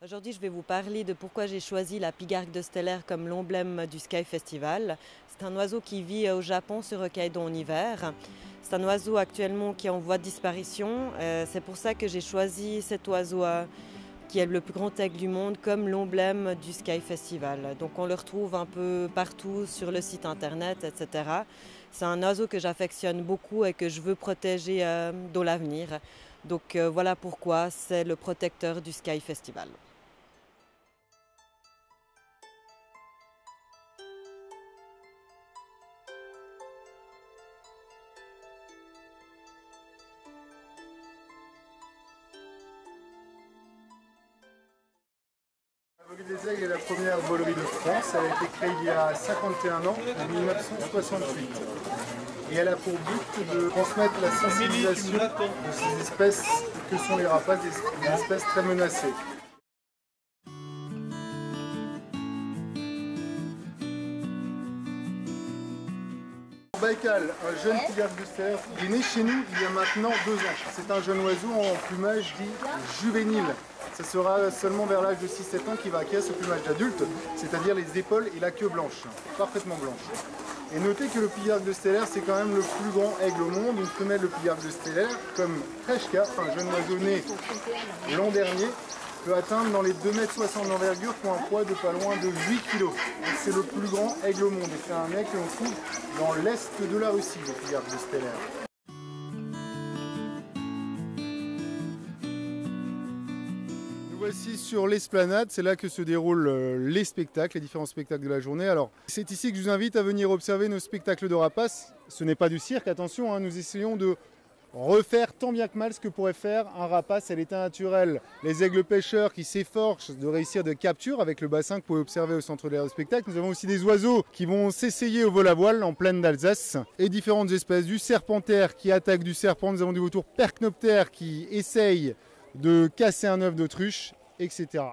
Aujourd'hui, je vais vous parler de pourquoi j'ai choisi la pigargue de Stellaire comme l'emblème du Sky Festival. C'est un oiseau qui vit au Japon sur Hokkaido en hiver. C'est un oiseau actuellement qui est en voie de disparition. C'est pour ça que j'ai choisi cet oiseau qui est le plus grand aigle du monde comme l'emblème du Sky Festival. Donc on le retrouve un peu partout sur le site internet, etc. C'est un oiseau que j'affectionne beaucoup et que je veux protéger dans l'avenir. Donc voilà pourquoi c'est le protecteur du Sky Festival. La volerie des aigles est la première volerie de France. Elle a été créée il y a 51 ans, en 1968. Et elle a pour but de transmettre la sensibilisation de ces espèces que sont les rapaces, des espèces très menacées. Baïkal, un jeune pigargue de Stellaire, il est né chez nous il y a maintenant 2 ans. C'est un jeune oiseau en plumage dit juvénile. Ce sera seulement vers l'âge de 6-7 ans qu'il va acquérir ce plumage d'adulte, c'est-à-dire les épaules et la queue blanche, parfaitement blanche. Et notez que le pigargue de Stellaire, c'est quand même le plus grand aigle au monde. Une femelle de pigargue de Stellaire, comme Treshka, un jeune oiseau né l'an dernier, peut atteindre dans les 2,60 m d'envergure pour un poids de pas loin de 8 kg. C'est le plus grand aigle au monde et c'est un aigle que l'on trouve dans l'est de la Russie, le pigargue de Stellaire. Nous voici sur l'esplanade, c'est là que se déroulent les spectacles, les différents spectacles de la journée. Alors, c'est ici que je vous invite à venir observer nos spectacles de rapaces. Ce n'est pas du cirque, attention, hein, nous essayons de refaire tant bien que mal ce que pourrait faire un rapace à l'état naturel. Les aigles pêcheurs qui s'efforcent de réussir des captures avec le bassin que vous pouvez observer au centre de l'aire de spectacle. Nous avons aussi des oiseaux qui vont s'essayer au vol à voile en plaine d'Alsace et différentes espèces. Du serpentaire qui attaque du serpent, nous avons du vautour percnoptère qui essaye de casser un œuf d'autruche, etc.